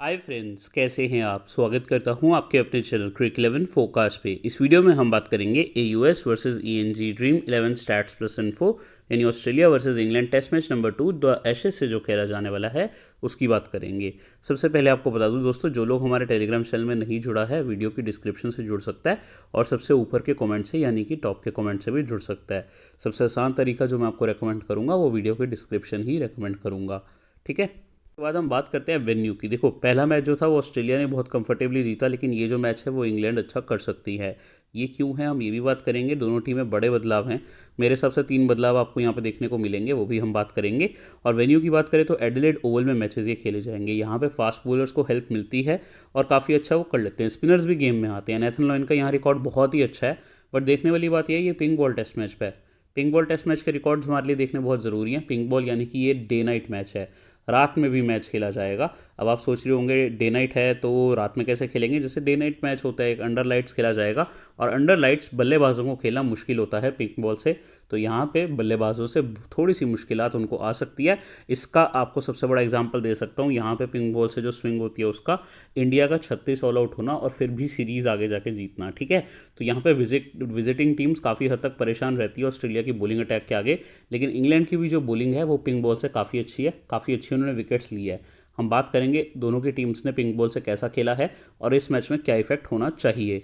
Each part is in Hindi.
हाय फ्रेंड्स, कैसे हैं आप। स्वागत करता हूं आपके अपने चैनल क्रिक 11 फोकास्ट पे। इस वीडियो में हम बात करेंगे AUS versus ENG dream 11 stats plus info यानी Australia versus England test match number 2 the Ashes से जो खेला जाने वाला है उसकी बात करेंगे। सबसे पहले आपको बता दूं दोस्तों, जो लोग हमारे टेलीग्राम चैनल में नहीं जुड़ा है वीडियो की डिस्क्रिप्शन से जुड़ सकता है और सबसे ऊपर के कमेंट से यानी कि टॉप के कमेंट से भी जुड़ सकता है। सबसे आसान तरीका जो मैं आपको रेकमेंड करूँगा वो वीडियो के डिस्क्रिप्शन ही रेकमेंड करूँगा, ठीक है। उसके बाद हम बात करते हैं वेन्यू की। देखो, पहला मैच जो था वो ऑस्ट्रेलिया ने बहुत कंफर्टेबली जीता, लेकिन ये जो मैच है वो इंग्लैंड अच्छा कर सकती है। ये क्यों है हम ये भी बात करेंगे। दोनों टीमें बड़े बदलाव हैं। मेरे हिसाब से 3 बदलाव आपको यहाँ पे देखने को मिलेंगे, वो भी हम बात करेंगे। और वेन्यू की बात करें तो एडिलेड ओवल में मैचेस ये खेले जाएंगे। यहाँ पे फास्ट बॉलर्स को हेल्प मिलती है और काफ़ी अच्छा वो कर लेते हैं। स्पिनर्स भी गेम में आते हैं। नेथन लॉयन का यहाँ रिकॉर्ड बहुत ही अच्छा है। बट देखने वाली बात यह है, ये पिंक बॉल टेस्ट मैच पे है। पिंक बॉल टेस्ट मैच के रिकॉर्ड्स हमारे लिए देखने बहुत ज़रूरी हैं। पिंक बॉल यानी कि ये डे नाइट मैच है, रात में भी मैच खेला जाएगा। अब आप सोच रहे होंगे डे नाइट है तो रात में कैसे खेलेंगे। जैसे डे नाइट मैच होता है, एक अंडर लाइट्स खेला जाएगा और अंडर लाइट्स बल्लेबाजों को खेलना मुश्किल होता है पिंक बॉल से। तो यहाँ पे बल्लेबाजों से थोड़ी सी मुश्किलात उनको आ सकती है। इसका आपको सबसे बड़ा एग्जांपल दे सकता हूँ। यहाँ पे पिंक बॉल से जो स्विंग होती है उसका इंडिया का 36 ऑल आउट होना और फिर भी सीरीज़ आगे जाके जीतना, ठीक है। तो यहाँ पे विजिटिंग टीम्स काफ़ी हद तक परेशान रहती है ऑस्ट्रेलिया की बॉलिंग अटैक के आगे। लेकिन इंग्लैंड की भी जो बॉलिंग है वो पिंक बॉल से काफ़ी अच्छी है, काफ़ी अच्छी उन्होंने विकेट्स ली है। हम बात करेंगे दोनों की टीम्स ने पिंक बॉल से कैसा खेला है और इस मैच में क्या इफेक्ट होना चाहिए।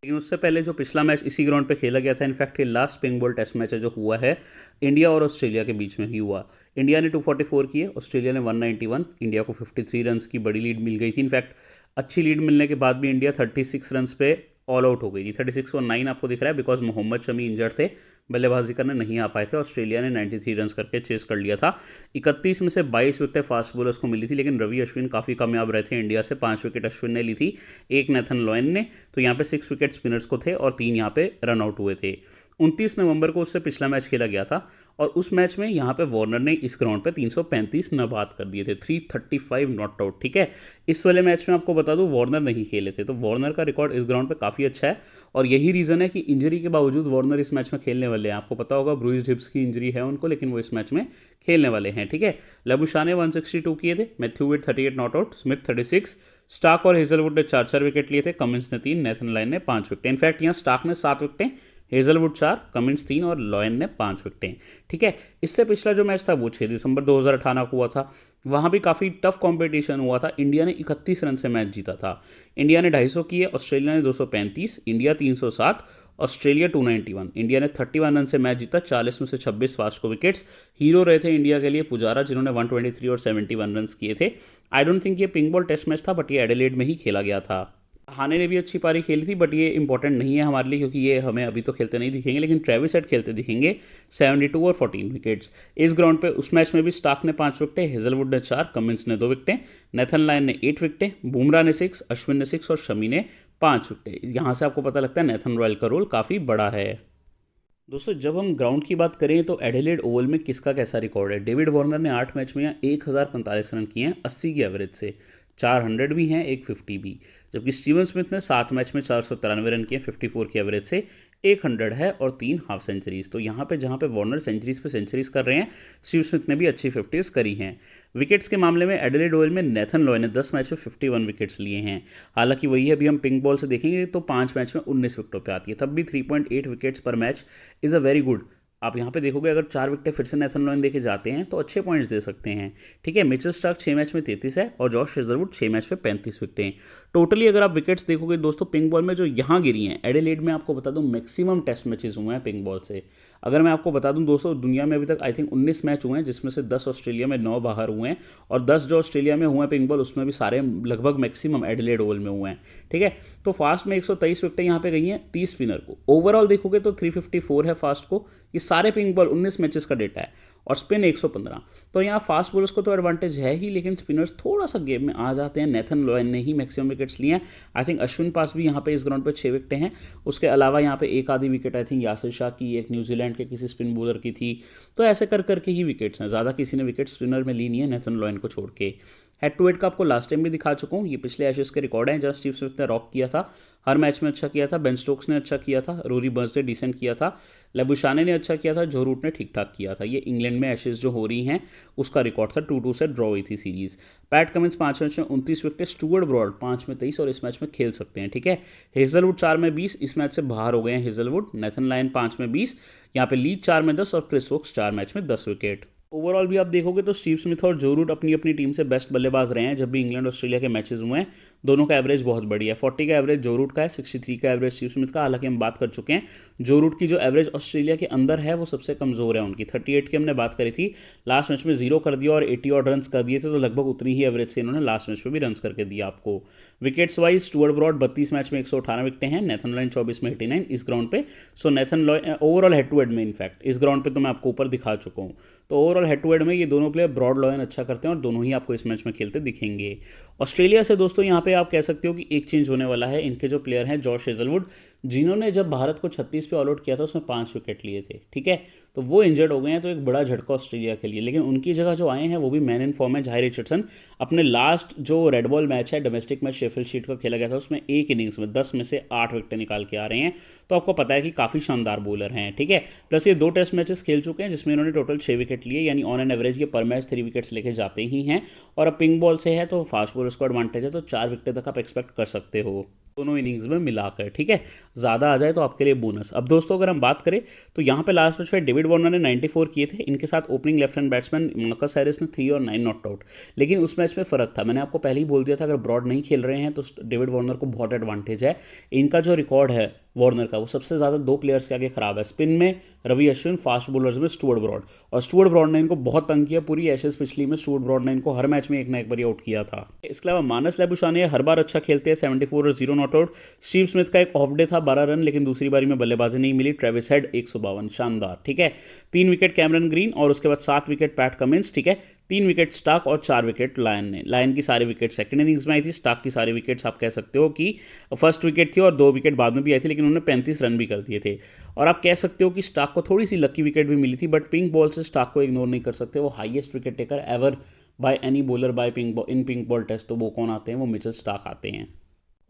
लेकिन उससे पहले जो पिछला मैच इसी ग्राउंड पे खेला गया था, इनफैक्ट ये last pink ball test match है जो हुआ है इंडिया और ऑस्ट्रेलिया के बीच में ही हुआ। इंडिया ने 244 किए, ऑस्ट्रेलिया ने 191। इंडिया को 53 रन की बड़ी लीड मिल गई थी। इनफैक्ट अच्छी लीड मिलने के बाद भी इंडिया 36 रन पे ऑल आउट हो गई थी। 36 और 9 आपको दिख रहा है बिकॉज मोहम्मद शमी इंजर्ड थे, बल्लेबाजी करने नहीं आ पाए थे। ऑस्ट्रेलिया ने 93 रन करके चेस कर लिया था। 31 में से 22 विकेटें फास्ट बॉलर्स को मिली थी, लेकिन रवि अश्विन काफ़ी कामयाब रहे थे इंडिया से। 5 विकेट अश्विन ने ली थी, 1 नेथन लॉयन ने। तो यहाँ पे 6 विकेट स्पिनर्स को थे और 3 यहाँ पे रन आउट हुए थे। 29 नवंबर को उससे पिछला मैच खेला गया था और उस मैच में यहाँ पे वार्नर ने इस ग्राउंड पे 335 नबाद कर दिए थे, 335 नॉट आउट, ठीक है। इस वाले मैच में आपको बता दूं वार्नर नहीं खेले थे, तो वार्नर का रिकॉर्ड इस ग्राउंड पे काफ़ी अच्छा है और यही रीज़न है कि इंजरी के बावजूद वार्नर इस मैच में खेलने वाले हैं। आपको पता होगा ब्रूइज हिप्स की इंजरी है उनको, लेकिन वो इस मैच में खेलने वाले हैं, ठीक है। लबुशा ने 162 किए थे, Matthew Wade 38 not out, Smith 36, Starc और हेजलवुड ने 4-4 विकेट लिए थे, कमिंस ने 3, नेथन लायन ने 5 विकेट। इनफैक्ट यहाँ स्टार्क ने 7 विकेटें, हेजलवुड 4, कमिंस 3 और लॉयन ने 5 विकेटें, ठीक है। इससे पिछला जो मैच था वो 6 दिसंबर 2018 को हुआ था। वहाँ भी काफ़ी टफ कंपटीशन हुआ था। इंडिया ने 31 रन से मैच जीता था। इंडिया ने 250 किए, ऑस्ट्रेलिया ने 235, इंडिया 307, ऑस्ट्रेलिया 291। इंडिया ने 31 रन से मैच जीता, 40 में से 26 फास्ट को विकेट्स। हीरो रहे थे इंडिया के लिए पुजारा, जिन्होंने 123 और 71 रन किए थे। आई डोंट थिंक ये पिंक बॉल टेस्ट मैच था, बट ये एडिलेड में ही खेला गया था। हाने ने भी अच्छी पारी खेली थी, बट ये इंपॉर्टेंट नहीं है हमारे लिए क्योंकि ये हमें अभी तो खेलते नहीं दिखेंगे, लेकिन ट्रेविस हेड खेलते दिखेंगे। 72 और 14 विकेट्स इस ग्राउंड पे। उस मैच में भी स्टार्क ने 5 विकेटें, हेजलवुड ने 4, कमिंस ने 2 विकेटें, नेथन लायन ने 8 विकेटें, बुमराह ने 6, अश्विन ने 6 और शमी ने 5 विकेटें। यहाँ से आपको पता लगता है नेथन रॉयल का रोल काफ़ी बड़ा है। दोस्तों, जब हम ग्राउंड की बात करें तो एडिलेड ओवल में किसका कैसा रिकॉर्ड है। डेविड वार्नर ने 8 मैच में 1045 रन किए हैं 80 की एवरेज से, 400 भी हैं, 150 भी। जबकि स्टीवन स्मिथ ने 7 मैच में 493 रन किए 54 की एवरेज से, 100 है और 3 हाफ सेंचुरीज। तो यहाँ पे जहाँ पे वार्नर सेंचुरीज पे सेंचुरीज कर रहे हैं, स्टीव स्मिथ ने भी अच्छी 50s करी हैं। विकेट्स के मामले में एडिलेड ओवल में नेथन लॉय ने 10 मैच में 51 विकेट्स लिए हैं। हालांकि वही अभी हम पिंक बॉल से देखेंगे तो 5 मैच में 19 विकेटों पे आती है, तब भी 3.8 विकेट्स पर match is a very good. आप यहाँ पे देखोगे अगर 4 विकेट फिर से नेथन लॉयन देके जाते हैं तो अच्छे पॉइंट्स दे सकते हैं, ठीक है। मिचेल स्टार्क 6 मैच में 33 है और जॉश हेजलवुड 6 मैच में 35 विकेटें। टोटली अगर आप विकेट्स देखोगे दोस्तों पिंक बॉल में जो यहाँ गिरी हैं, एडिलेड में आपको बता दूं मैक्सिमम टेस्ट मैचेस हुए हैं पिंक बॉल से। अगर मैं आपको बता दूं दोस्तों, दुनिया में अभी तक आई थिंक 19 मैच हुए हैं, जिसमें से 10 ऑस्ट्रेलिया में, 9 बाहर हुए हैं और 10 जो ऑस्ट्रेलिया में हुए हैं पिंक बॉल उसमें भी सारे लगभग मैक्सिमम एडिलेड ओवल में हुए हैं, ठीक है। तो फास्ट में 123 विकेटें यहाँ पे गई हैं 30 स्पिनर को। ओवरऑल देखोगे तो 354 है फास्ट को। ये सारे पिंक बॉल 19 मैचेस का डेटा है और स्पिन 115। तो यहाँ फास्ट बॉलर्स को तो एडवांटेज है ही, लेकिन स्पिनर्स थोड़ा सा गेम में आ जाते हैं। नेथन लॉयन ने ही मैक्सिमम विकेट्स लिए हैं। आई थिंक अश्विन पास भी यहाँ पे इस ग्राउंड पे 6 विकेटें हैं। उसके अलावा यहाँ पे एक आधी wicket I think Yasir Shah की, एक न्यूजीलैंड के किसी स्पिन बॉलर की थी। तो ऐसे कर करके ही विकेट्स हैं, ज़्यादा किसी ने विकेट स्पिनर में ली नहीं है नेथन लॉयन को छोड़ के। हेड टू हेड का आपको लास्ट टाइम भी दिखा चुका हूँ, ये पिछले एशेस के रिकॉर्ड हैं जहाँ स्टीव स्मिथ ने रॉक किया था, हर मैच में अच्छा किया था। बेन स्टोक्स ने अच्छा किया था, रोरी बर्न्स ने डिसेंट किया था, लबुशाने ने अच्छा किया था, जो रूट ने ठीक ठाक किया था। ये इंग्लैंड में एशेस जो हो रही हैं उसका रिकॉर्ड था, 2-2 से ड्रॉ हुई थी सीरीज। पैट कमिंस 5 मैच में 29 विकेट, स्टुअर्ट ब्रॉड 5 में 23 और इस मैच में खेल सकते हैं, ठीक है। हेजलवुड 4 में 20, इस मैच से बाहर हो गए हैं हेजलवुड। नेथन लायन 5 में 20, यहाँ पे लीच 4 में 10 और क्रिस वोक्स 4 मैच में 10 विकेट। ओवरऑल भी आप देखोगे तो स्टीव स्मिथ और जो रूट अपनी अपनी टीम से बेस्ट बल्लेबाज रहे हैं जब भी इंग्लैंड ऑस्ट्रेलिया के मैचेस हुए हैं। दोनों का एवरेज बहुत बढ़िया है, 40 का एवरेज जो रूट का है, 63 का एवरेज स्टीव स्मिथ का। हालांकि हम बात कर चुके हैं जो रूट की जो एवरेज ऑस्ट्रेलिया के अंदर है वो सबसे कमजोर है उनकी, 38 की हमने बात करी थी। लास्ट मैच में 0 कर दिया और 80 और रन कर दिए थे, तो लगभग उतनी ही एवरेज से इन्होंने लास्ट मैच में भी रन करके दिया आपको। Wickets wise Stuart Broad 32 match में 118 विकेटें हैं, नेथन लायन 24 में 89 इस ग्राउंड पे। So Nathan Lyon overall head to head में, इनफैक्ट इस ग्राउंड पे तो मैं आपको ऊपर दिखा चुका हूँ। तो ओवरऑल हेड टू हेड में ये दोनों प्लेयर ब्रॉड लॉयन अच्छा करते हैं और दोनों ही आपको इस मैच में खेलते दिखेंगे। ऑस्ट्रेलिया से दोस्तों यहाँ पे आप कह सकते हो कि एक चेंज होने वाला है। इनके जो प्लेयर हैं जॉश हेजलवुड, जिन्होंने जब भारत को 36 पे ऑल आउट किया था उसमें 5 विकेट लिए थे, ठीक है, तो वो इंजर्ड हो गए हैं, तो एक बड़ा झटका ऑस्ट्रेलिया के लिए। लेकिन उनकी जगह जो आए हैं वो भी मैन इन फॉर्म है, जाहिर रिचर्डसन। अपने लास्ट जो रेड बॉल मैच है डोमेस्टिक मैच शेफील्ड शील्ड का खेला गया था उसमें एक इनिंग्स में 10 में से 8 विकेट निकाल के आ रहे हैं, तो आपको पता है कि काफ़ी शानदार बॉलर हैं, ठीक है। प्लस ये 2 टेस्ट मैचेस खेल चुके हैं जिसमें इन्होंने टोटल 6 विकेट लिए, यानी ऑन एन एवरेज ये पर मैच 3 विकेट्स लेके जाते ही हैं। और अब पिंक बॉल से है तो फास्ट बॉलर्स को एडवांटेज है, तो 4 विकेट तक आप एक्सपेक्ट कर सकते हो दोनों इनिंग्स में मिलाकर, ठीक है। ज़्यादा आ जाए तो आपके लिए बोनस। अब दोस्तों अगर हम बात करें तो यहाँ पे लास्ट मैच में डेविड वार्नर ने 94 किए थे, इनके साथ opening left hand batsman Marcus Harris ने 3 और 9 नॉट आउट। लेकिन उस मैच में फ़र्क था, मैंने आपको पहले ही बोल दिया था अगर ब्रॉड नहीं खेल रहे हैं तो डेविड वार्नर को बहुत एडवांटेज है। इनका जो रिकॉर्ड है वार्नर का वो सबसे ज़्यादा 2 प्लेयर्स के आगे खराब है, स्पिन में रवि अश्विन, फास्ट बॉलर्स में स्टुअर्ट ब्रॉड। और स्टुअर्ट ब्रॉड ने इनको बहुत तंग किया, पूरी एशेस पिछली में स्टुअर्ट ब्रॉड ने इनको हर मैच में एक ना एक बार आउट किया था। इसके अलावा मानस लैबुशाने हर बार अच्छा खेलते हैं, 74 और 0 नॉट आउट। स्टीव स्मिथ का एक ऑफ डे था, 12 रन, लेकिन दूसरी बारी में बल्लेबाजी नहीं मिली। ट्रेविस हेड 152, शानदार, ठीक है। 3 विकेट कैमरन ग्रीन और उसके बाद 7 विकेट पैट कमिंस, ठीक है। 3 विकेट स्टार्क और 4 विकेट लायन ने। लायन की सारी विकेट सेकंड इनिंग्स में आई थी, स्टार्क की सारी विकेट्स आप कह सकते हो कि फर्स्ट विकेट थी और 2 विकेट बाद में भी आई थी, लेकिन उन्होंने 35 रन भी कर दिए थे। और आप कह सकते हो कि स्टार्क को थोड़ी सी लकी विकेट भी मिली थी, बट पिंक बॉल से स्टार्क को इग्नोर नहीं कर सकते। वो highest wicket taker ever by any bowler by pink ball test, तो वो कौन आते हैं, वो मिचेल स्टार्क आते हैं।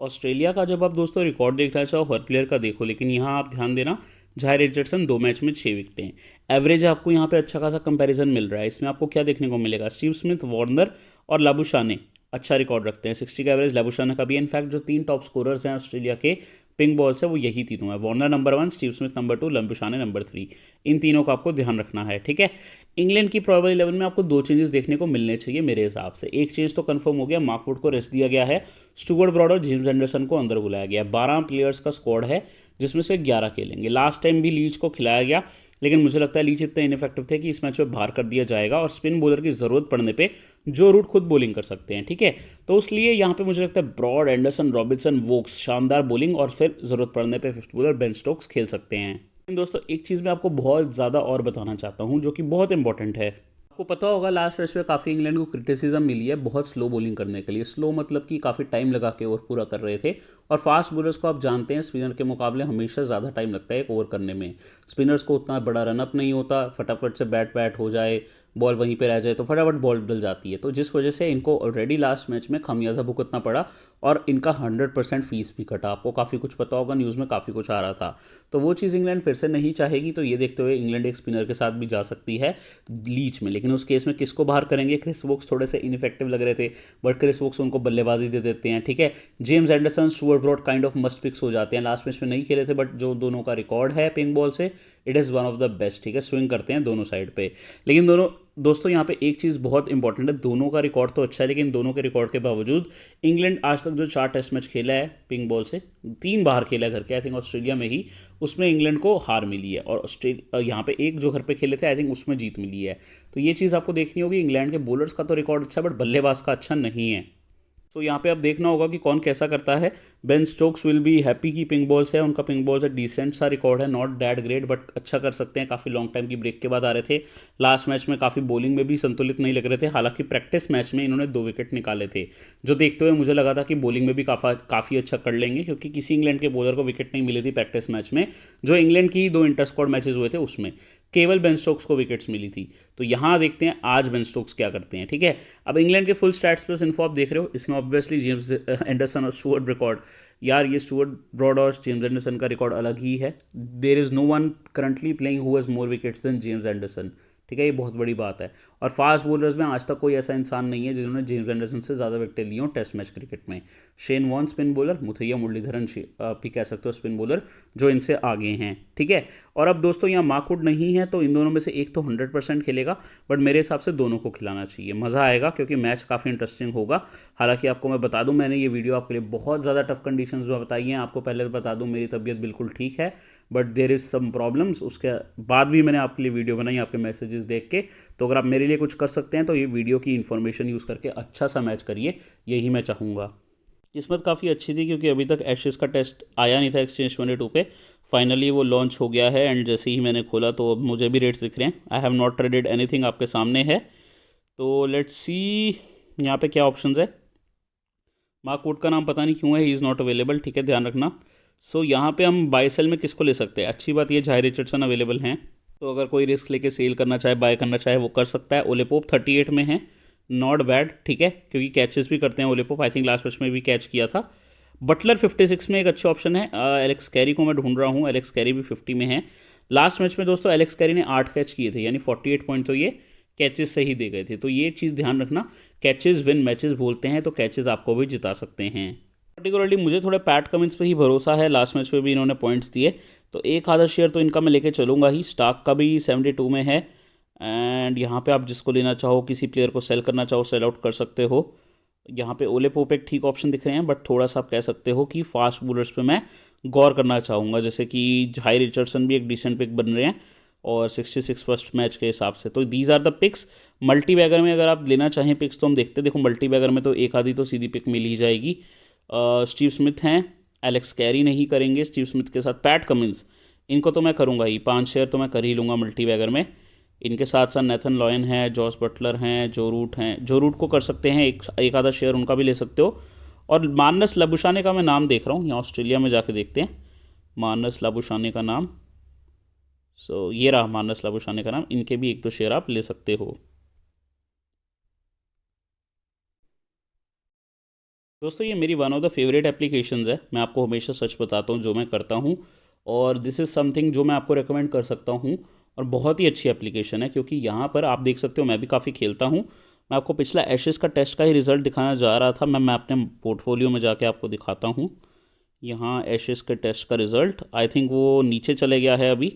ऑस्ट्रेलिया का जब आप दोस्तों रिकॉर्ड देखना चाहो हर प्लेयर का देखो, लेकिन यहाँ आप ध्यान देना जाहिर रिचर्डसन 2 मैच में 6 विकेटें, एवरेज आपको यहाँ पे अच्छा खासा कंपैरिजन मिल रहा है। इसमें आपको क्या देखने को मिलेगा, स्टीव स्मिथ, वार्नर और लबुशाने अच्छा रिकॉर्ड रखते हैं, 60 का एवरेज लबुशाने का भी। इनफैक्ट जो 3 टॉप स्कोरर्स हैं ऑस्ट्रेलिया के पिंक बॉल से वो यही तीनों है, Warner number 1, Steve Smith number 2, Labuschagne number 3। इन तीनों का आपको ध्यान रखना है, ठीक है। इंग्लैंड की प्रोबेबल 11 में आपको 2 चेंजेस देखने को मिलने चाहिए मेरे हिसाब से। एक चेंज तो कंफर्म हो गया, मार्क वुड को रेस्ट दिया गया है, स्टुअर्ट ब्रॉड और जेम्स एंडरसन को अंदर बुलाया गया। 12 प्लेयर्स का स्क्वाड है जिसमें से 11 खेलेंगे। लास्ट टाइम भी लीच को खिलाया गया, लेकिन मुझे लगता है लीच इतने इनफेक्टिव थे कि इस मैच में बाहर कर दिया जाएगा और स्पिन बॉलर की ज़रूरत पड़ने पे जो रूट खुद बॉलिंग कर सकते हैं, ठीक है। तो इसलिए यहाँ पे मुझे लगता है ब्रॉड, एंडरसन, रॉबिन्सन, वोक्स शानदार बॉलिंग, और फिर ज़रूरत पड़ने पे फिफ्थ बॉलर बेन स्टोक्स खेल सकते हैं। लेकिन दोस्तों एक चीज़ मैं आपको बहुत ज़्यादा और बताना चाहता हूँ जो कि बहुत इंपॉर्टेंट है। आपको पता होगा लास्ट मैच में काफ़ी इंग्लैंड को क्रिटिसिज्म मिली है बहुत स्लो बॉलिंग करने के लिए। स्लो मतलब कि काफ़ी टाइम लगा के ओवर पूरा कर रहे थे, और फास्ट बॉलर्स को आप जानते हैं स्पिनर के मुकाबले हमेशा ज़्यादा टाइम लगता है एक ओवर करने में। स्पिनर्स को उतना बड़ा रनअप नहीं होता, फटाफट से बैट हो जाए, बॉल वहीं पे रह जाए तो फटाफट बॉल डल जाती है, तो जिस वजह से इनको ऑलरेडी लास्ट मैच में खमियाजा भुगतना पड़ा और इनका 100% फीस भी कटा। आपको काफ़ी कुछ पता होगा, न्यूज़ में काफ़ी कुछ आ रहा था, तो वो चीज़ इंग्लैंड फिर से नहीं चाहेगी। तो ये देखते हुए इंग्लैंड एक स्पिनर के साथ भी जा सकती है लीच में, लेकिन उस केस में किसको बाहर करेंगे। क्रिस वोक्स थोड़े से इनइफेक्टिव लग रहे थे, बट क्रिस वोक्स उनको बल्लेबाजी दे देते हैं, ठीक है। James Anderson, Stuart Broad kind of must picks हो जाते हैं। लास्ट मैच में नहीं खेले थे, बट जो दोनों का रिकॉर्ड है पिंक बॉल से, it is one of the best, ठीक है। स्विंग करते हैं दोनों साइड पे। लेकिन दोनों दोस्तों यहाँ पे एक चीज़ बहुत इंपॉर्टेंट है, दोनों का रिकॉर्ड तो अच्छा है, लेकिन दोनों के रिकॉर्ड के बावजूद इंग्लैंड आज तक जो 4 टेस्ट मैच खेला है पिंक बॉल से, 3 बाहर खेला है घर के, आई थिंक ऑस्ट्रेलिया में ही, उसमें इंग्लैंड को हार मिली है, और ऑस्ट्रेलिया यहाँ पे एक जो घर पे खेले थे आई थिंक उसमें जीत मिली है। तो ये चीज़ आपको देखनी होगी। इंग्लैंड के बॉलर्स का तो रिकॉर्ड अच्छा है, बट बल्लेबाज का अच्छा नहीं है। तो यहाँ पे अब देखना होगा कि कौन कैसा करता है। Ben Stokes will be happy की पिंक बॉल से है, उनका पिंक बॉल से डिसेंट सा रिकॉर्ड है, नॉट दैट ग्रेट, बट अच्छा कर सकते हैं। काफ़ी लॉन्ग टाइम की ब्रेक के बाद आ रहे थे, लास्ट मैच में काफ़ी बॉलिंग में भी संतुलित नहीं लग रहे थे। हालांकि प्रैक्टिस मैच में इन्होंने 2 विकेट निकाले थे, जो देखते हुए मुझे लगा था कि बॉलिंग में भी काफ़ी अच्छा कर लेंगे, क्योंकि किसी इंग्लैंड के बॉलर को विकेट नहीं मिली थी प्रैक्टिस मैच में, जो इंग्लैंड की 2 इंटर स्क्वाड मैचेस हुए थे उसमें। केवल बेन स्टोक्स को विकेट्स मिली थी। तो यहाँ देखते हैं आज बेन स्टोक्स क्या करते हैं, ठीक है। अब इंग्लैंड के फुल स्टैट्स प्लस इन्फो आप देख रहे हो, इसमें ऑब्वियसली जेम्स एंडरसन और स्टुअर्ट रिकॉर्ड, यार ये स्टुअर्ट ब्रॉड और जेम्स एंडरसन का रिकॉर्ड अलग ही है। There is no one currently playing who has more wickets than James Anderson, ठीक है, ये बहुत बड़ी बात है। और फास्ट बॉलर्स में आज तक कोई ऐसा इंसान नहीं है जिन्होंने जेम्स एंडरसन से ज़्यादा विकेट लिए हों टेस्ट मैच क्रिकेट में। Shane Warne spin bowler, Muttiah Muralitharan आप भी कह सकते हो स्पिन बॉलर, जो इनसे आगे हैं, ठीक है। और अब दोस्तों यहाँ मार्कवुड नहीं है तो इन दोनों में से एक तो 100% खेलेगा, बट मेरे हिसाब से दोनों को खिलाना चाहिए, मज़ा आएगा क्योंकि मैच काफ़ी इंटरेस्टिंग होगा। हालांकि आपको मैं बता दूं, मैंने ये वीडियो आपके लिए बहुत ज़्यादा टफ कंडीशंस में बताई हैं। आपको पहले तो बता दूं मेरी तबीयत बिल्कुल ठीक है, but there is some problems, उसके बाद भी मैंने आपके लिए वीडियो बनाई आपके मैसेजेस देख के। तो अगर आप मेरे लिए कुछ कर सकते हैं तो ये वीडियो की इन्फॉर्मेशन यूज़ करके अच्छा सा मैच करिए, यही मैं चाहूँगा। किस्मत काफ़ी अच्छी थी क्योंकि अभी तक एशेज़ का टेस्ट आया नहीं था एक्सचेंज 22 पे, फाइनली वो लॉन्च हो गया है। एंड जैसे ही मैंने खोला तो अब मुझे भी रेट्स दिख रहे हैं। I have not traded anything, आपके सामने है। तो लेट्स सी यहाँ पे क्या ऑप्शंस है। मार्कवुड का नाम पता नहीं क्यों है, ही इज़ नॉट अवेलेबल, ठीक है, ध्यान रखना। सो यहाँ पे हम बाय सेल में किसको ले सकते हैं, अच्छी बात ये जाहिर रिचर्डसन अवेलेबल हैं, तो अगर कोई रिस्क लेके सेल करना चाहे बाय करना चाहे वो कर सकता है। ओले पोप 38 में है, नॉट बैड, ठीक है, क्योंकि कैचेस भी करते हैं ओले pope, I think last match में भी कैच किया था। बटलर 56 में एक अच्छा ऑप्शन है। एलेक्स कैरी को मैं ढूंढ रहा हूँ, एलेक्स कैरी भी 50 में है। लास्ट मैच में दोस्तों एलेक्स कैरी ने 8 कैच किए थे, यानी 48 पॉइंट तो ये कैचेस से ही दे गए थे। तो ये चीज़ ध्यान रखना, कैचेस विन मैचेस बोलते हैं, तो कैचेस आपको भी जिता सकते हैं। पर्टिकुलरली मुझे थोड़ा पैट कमिंस पे ही भरोसा है, लास्ट मैच में भी इन्होंने पॉइंट्स दिए, तो एक आधा शेयर तो इनका मैं लेके चलूँगा ही। स्टार्क का भी 72 में है। एंड यहाँ पे आप जिसको लेना चाहो, किसी प्लेयर को सेल करना चाहो, सेल आउट कर सकते हो। यहाँ पे ओले पोप एक ठीक ऑप्शन दिख रहे हैं, बट थोड़ा सा आप कह सकते हो कि फास्ट बॉलर्स पे मैं गौर करना चाहूँगा, जैसे कि जाहिर रिचर्डसन भी एक डिसेंट पिक बन रहे हैं और 66 फर्स्ट मैच के हिसाब से। तो these are the picks. Multibagger में अगर आप लेना चाहें पिक्स तो हम देखते हैं, देखो मल्टी बैगर में तो एक आधी तो सीधी पिक मिल ही जाएगी। स्टीव स्मिथ हैं, एलेक्स कैरी नहीं करेंगे, स्टीव स्मिथ के साथ पैट कमिंस, इनको तो मैं करूँगा ही, 5 शेयर तो मैं कर ही लूँगा मल्टी बैगर में। इनके साथ साथ नेथन लॉयन है, जॉस बटलर हैं, जो रूट हैं, जो रूट को कर सकते हैं, एक आधा शेयर उनका भी ले सकते हो। और मानस लबुशाने का मैं नाम देख रहा हूँ, यहाँ ऑस्ट्रेलिया में जाके देखते हैं मानस लबुशाने का नाम। सो ये रहा मानस लबुशाने का नाम, इनके भी एक दो शेयर आप ले सकते हो। दोस्तों ये मेरी one of the favourite applications है, मैं आपको हमेशा सच बताता हूँ जो मैं करता हूँ, और दिस इज़ समथिंग जो मैं आपको रेकमेंड कर सकता हूँ। और बहुत ही अच्छी एप्लीकेशन है क्योंकि यहाँ पर आप देख सकते हो मैं भी काफ़ी खेलता हूँ। मैं आपको पिछला एशेज़ का टेस्ट का ही रिज़ल्ट दिखाना जा रहा था, मैं अपने पोर्टफोलियो में जाके आपको दिखाता हूँ। यहाँ एशेज़ के टेस्ट का रिज़ल्ट आई थिंक वो नीचे चले गया है अभी,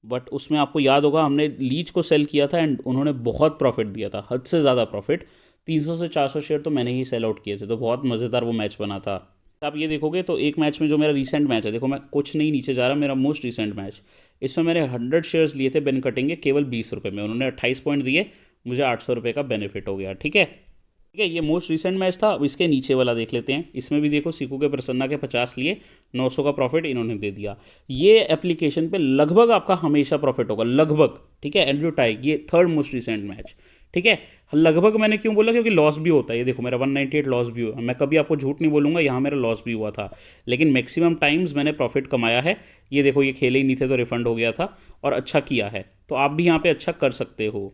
बट उसमें आपको याद होगा हमने लीच को सेल किया था एंड उन्होंने बहुत प्रॉफिट दिया था, हद से ज़्यादा प्रॉफिट। 300 से 400 शेयर तो मैंने ही सेल आउट किए थे, तो बहुत मज़ेदार वो मैच बना था। आप ये देखोगे तो एक मैच में जो मेरा रीसेंट मैच है, देखो मैं कुछ नहीं नीचे जा रहा, मेरा मोस्ट रीसेंट मैच, इसमें मैंने 100 शेयर्स लिए थे बेन कटिंग के केवल 20 रुपये में, उन्होंने 28 पॉइंट दिए, मुझे 800 रुपये का बेनिफिट हो गया, ठीक है। ठीक है, ये मोस्ट रिसेंट मैच था। अब इसके नीचे वाला देख लेते हैं, इसमें भी देखो सीकू के प्रसन्ना के 50 लिए 900 का प्रॉफिट इन्होंने दे दिया। ये एप्लीकेशन पे लगभग आपका हमेशा प्रॉफिट होगा, लगभग, ठीक है। एंड्रयू टाइग ये थर्ड मोस्ट रिसेंट मैच, ठीक है। लगभग मैंने क्यों बोला, क्योंकि लॉस भी होता है, ये देखो मेरा 198 लॉस भी हुआ, मैं कभी आपको झूठ नहीं बोलूँगा, यहाँ मेरा लॉस भी हुआ था, लेकिन मैक्सिमम टाइम्स मैंने प्रॉफिट कमाया है। ये देखो ये खेले ही नहीं थे तो रिफंड हो गया था और अच्छा किया है, तो आप भी यहाँ पे अच्छा कर सकते हो,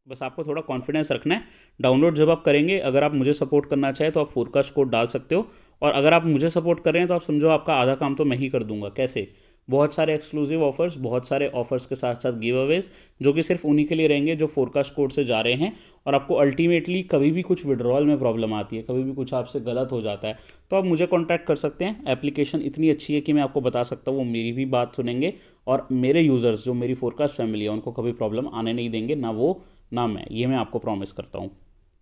बस आपको थोड़ा कॉन्फिडेंस रखना है। डाउनलोड जब आप करेंगे, अगर आप मुझे सपोर्ट करना चाहें तो आप फोरकास्ट कोड डाल सकते हो, और अगर आप मुझे सपोर्ट कर रहे हैं तो आप समझो आपका आधा काम तो मैं ही कर दूंगा। कैसे? बहुत सारे एक्सक्लूसिव ऑफर्स, बहुत सारे ऑफर्स के साथ साथ गिव अवेज, जो कि सिर्फ उन्हीं के लिए रहेंगे जो फोरकास्ट कोड से जा रहे हैं। और आपको अल्टीमेटली कभी भी कुछ विड्रॉल में प्रॉब्लम आती है, कभी भी कुछ आपसे गलत हो जाता है, तो आप मुझे कॉन्टैक्ट कर सकते हैं। एप्लीकेशन इतनी अच्छी है कि मैं आपको बता सकता हूँ, वो मेरी भी बात सुनेंगे, और मेरे यूज़र्स जो मेरी फोरकास्ट फैमिली है उनको कभी प्रॉब्लम आने नहीं देंगे, ना वो ना मैं, ये मैं आपको प्रॉमिस करता हूँ।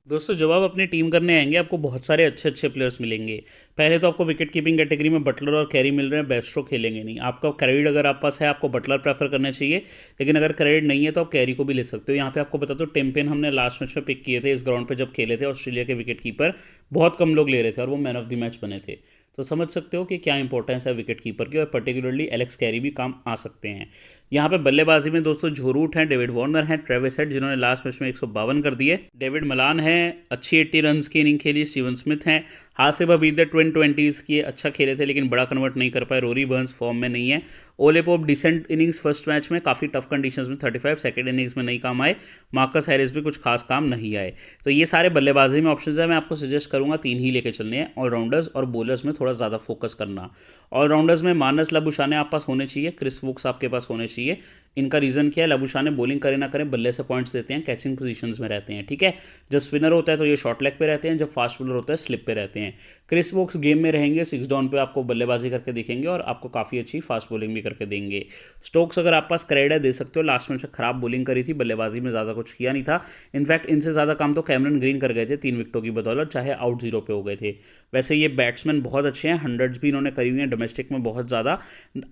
दोस्तों जब आप अपनी टीम करने आएंगे आपको बहुत सारे अच्छे अच्छे प्लेयर्स मिलेंगे। पहले तो आपको विकेट कीपिंग कैटेगरी में बटलर और कैरी मिल रहे हैं, बेस्ट्रो खेलेंगे नहीं। आपका क्रेडिट अगर आप पास है आपको बटलर प्रेफर करना चाहिए, लेकिन अगर क्रेडिट नहीं है तो आप कैरी को भी ले सकते हो। यहाँ पे आपको बता दो टिम पेन हमने लास्ट मैच में पिक किए थे, इस ग्राउंड पे जब खेले थे, ऑस्ट्रेलिया के विकेट कीपर बहुत कम लोग ले रहे थे और वो मैन ऑफ द मैच बने थे। तो समझ सकते हो कि क्या इंपॉर्टेंस है विकेट कीपर की, और पर्टिकुलरली एलेक्स कैरी भी काम आ सकते हैं। यहाँ पे बल्लेबाजी में दोस्तों जो रूट हैं, डेविड वार्नर हैं, ट्रेविस हेड जिन्होंने लास्ट मैच में 152 कर दिए, डेविड मलान है, अच्छी 80 रन की इनिंग खेली, स्टीवन स्मिथ हैं, हासिब हमीद ने ट्विन 20s किए, अच्छा खेले थे लेकिन बड़ा कन्वर्ट नहीं कर पाए। रोरी बर्न्स फॉर्म में नहीं है। Ollie Pope decent innings first match में, काफ़ी टफ कंडीशंस में 35, सेकंड इनिंग्स में नहीं काम आए। मार्कस हैरिस भी कुछ खास काम नहीं आए। तो ये सारे बल्लेबाजी में ऑप्शंस है, मैं आपको सजेस्ट करूंगा 3 ही लेके चलने हैं। ऑलराउंडर्स और बॉलर्स में थोड़ा ज़्यादा फोकस करना। ऑलराउंडर्स में मानस लबुशाने आप पास होने चाहिए, क्रिस वोक्स आपके पास होने चाहिए। इनका रीज़न क्या है, लबुशाने बॉलिंग करें ना करें बल्ले से पॉइंट्स देते हैं, कैचिंग पोजीशंस में रहते हैं, ठीक है। जब स्पिनर होता है तो ये शॉर्ट लेग पे रहते हैं, जब फास्ट बॉलर होता है स्लिप पे रहते हैं। क्रिस वोक्स गेम में रहेंगे, 6 डाउन पे आपको बल्लेबाजी करके दिखेंगे और आपको काफ़ी अच्छी फास्ट बॉलिंग भी करके देंगे। स्टोक्स अगर आप पास क्रेड है दे सकते हो, लास्ट मैच में खराब बॉलिंग करी थी, बल्लेबाजी में ज़्यादा कुछ किया नहीं था। इनफैक्ट इनसे ज़्यादा काम तो कैमरन ग्रीन कर गए थे 3 विकेटों की बदौलत, चाहे आउट 0 पे हो गए थे। वैसे ये बैट्समैन बहुत अच्छे हैं, 100s भी इन्होंने करी हुई हैं डोमेस्टिक में बहुत ज़्यादा।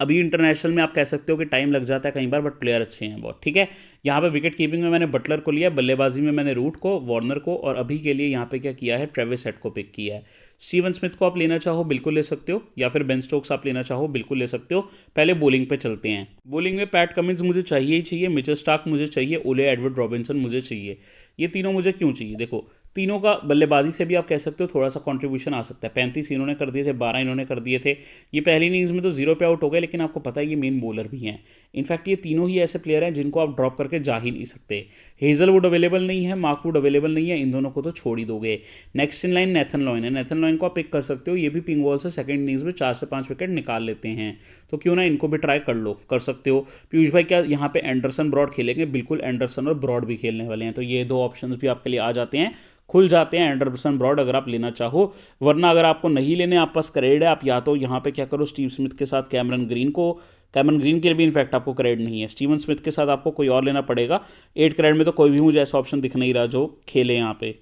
अभी इंटरनेशनल में आप कह सकते हो कि टाइम लग जाता है कई बार, बट प्लेयर अच्छे हैं बहुत, ठीक है। यहाँ पे विकेट कीपिंग में मैंने बटलर को लिया, बल्लेबाजी में मैंने रूट को, वार्नर को, और अभी के लिए यहाँ पे क्या किया है, ट्रेविस हेड को पिक किया है। स्टीवन स्मिथ को आप लेना चाहो बिल्कुल ले सकते हो, या फिर बेन स्टोक्स आप लेना चाहो बिल्कुल ले सकते हो। पहले बॉलिंग पे चलते हैं। बॉलिंग में पैट कमिंस मुझे चाहिए ही चाहिए, मिचेल स्टार्क मुझे चाहिए, ओले एडवर्ड रॉबिन्सन मुझे चाहिए। ये तीनों मुझे क्यों चाहिए, देखो तीनों का बल्लेबाजी से भी आप कह सकते हो थोड़ा सा कंट्रीब्यूशन आ सकता है। 35 इन्होंने कर दिए थे, 12 इन्होंने कर दिए थे। ये पहली इनिंग्स में तो 0 पे आउट हो गए, लेकिन आपको पता है ये मेन बॉलर भी हैं। इनफैक्ट ये तीनों ही ऐसे प्लेयर हैं जिनको आप ड्रॉप करके जा ही नहीं सकते। हेजलवुड अवेलेबल नहीं है, मार्कवुड अवेलेबल नहीं है, इन दोनों को तो छोड़ ही दोगे। Next in line Nathan lion है, नेथन लॉयन को आप पिक कर सकते हो, ये भी पिंक बॉल से सेकंड इनिंग्स में 4 से 5 विकेट निकाल लेते हैं, तो क्यों ना इनको भी ट्राई कर लो, कर सकते हो। पीयूष भाई क्या यहाँ पे एंडरसन ब्रॉड खेलेंगे, बिल्कुल एंडरसन और ब्रॉड भी खेलने वाले हैं, तो ये 2 ऑप्शंस भी आपके लिए आ जाते हैं, खुल जाते हैं एंडरसन ब्रॉड अगर आप लेना चाहो। वरना अगर आपको नहीं लेने, आप पास करेड है, आप या तो यहाँ पे क्या करो स्टीव स्मिथ के साथ कैमरन ग्रीन को, कैमरन ग्रीन के लिए भी इनफैक्ट आपको करेड नहीं है, स्टीवन स्मिथ के साथ आपको कोई और लेना पड़ेगा। 8 करेड में तो कोई भी मुझे ऐसा ऑप्शन दिख नहीं रहा जो खेले, यहाँ पे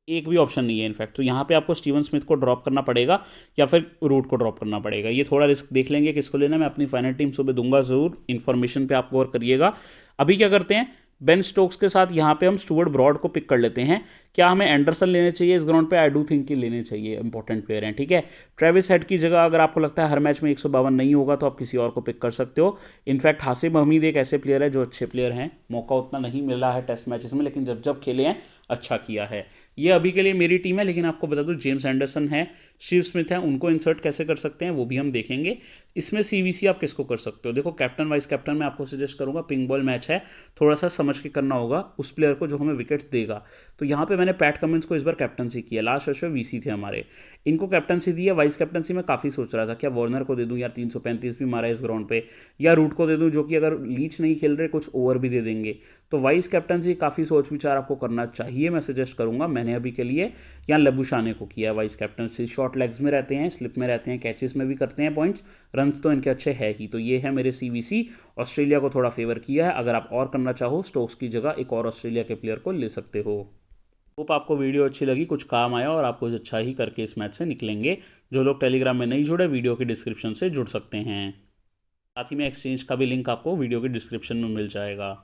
एक भी ऑप्शन नहीं है इनफैक्ट, तो यहाँ पे आपको स्टीवन स्मिथ को ड्रॉप करना पड़ेगा या फिर रूट को ड्रॉप करना पड़ेगा। ये थोड़ा रिस्क देख लेंगे किसको लेना, मैं अपनी फाइनल टीम सुबह दूंगा जरूर, इन्फॉर्मेशन पे आप गौर करिएगा। अभी क्या करते हैं, बेन स्टोक्स के साथ यहाँ पे हम स्टुअर्ट ब्रॉड को पिक कर लेते हैं। क्या हमें एंडरसन लेने चाहिए इस ग्राउंड पे, आई डू थिंक कि लेने चाहिए, इंपॉर्टेंट प्लेयर हैं, ठीक है। ट्रेविस हेड की जगह अगर आपको लगता है हर मैच में 152 नहीं होगा तो आप किसी और को पिक कर सकते हो। इनफैक्ट हासिब हमीद एक ऐसे प्लेयर है जो अच्छे प्लेयर हैं, मौका उतना नहीं मिल रहा है टेस्ट मैचेस में, लेकिन जब जब खेले हैं अच्छा किया है। ये अभी के लिए मेरी टीम है, लेकिन आपको बता दूं जेम्स एंडरसन है, स्टीव स्मिथ है, उनको इंसर्ट कैसे कर सकते हैं वो भी हम देखेंगे। इसमें सीवीसी आप किसको कर सकते हो, देखो कैप्टन वाइस कैप्टन मैं आपको सजेस्ट करूंगा, पिंक बॉल मैच है, थोड़ा सा समझ के करना होगा उस प्लेयर को जो हमें विकेट्स देगा। तो यहाँ पे मैंने पैट कमिंस को इस बार कैप्टनसी किया, लास्ट वर्ष में वीसी थे हमारे, इनको कैप्टनसी दी है। वाइस कैप्टनसी में काफ़ी सोच रहा था क्या वार्नर को दे दूं, यार 335 भी मारा है इस ग्राउंड पे, या रूट को दे दूं जो कि अगर लीच नहीं खेल रहे कुछ ओवर भी दे देंगे। तो वाइस कैप्टनसी काफ़ी सोच विचार आपको करना चाहिए, मैं सजेस्ट करूंगा। मैंने अभी के लिए यहाँ लबुशाने को किया वाइस कैप्टनसी, शॉर्ट लेग्स में रहते हैं, स्लिप में रहते हैं, कैचेस में भी करते हैं पॉइंट्स, रन्स तो इनके अच्छे है ही। तो ये है मेरे सीवीसी, ऑस्ट्रेलिया को थोड़ा फेवर किया है। अगर आप और करना चाहो स्टोक्स की जगह एक और ऑस्ट्रेलिया के प्लेयर को ले सकते हो। होप आपको वीडियो अच्छी लगी, कुछ काम आया और आप कुछ अच्छा ही करके इस मैच से निकलेंगे। जो लोग टेलीग्राम में नहीं जुड़े वीडियो की डिस्क्रिप्शन से जुड़ सकते हैं, साथ ही में एक्सचेंज का भी लिंक आपको वीडियो की डिस्क्रिप्शन में मिल जाएगा।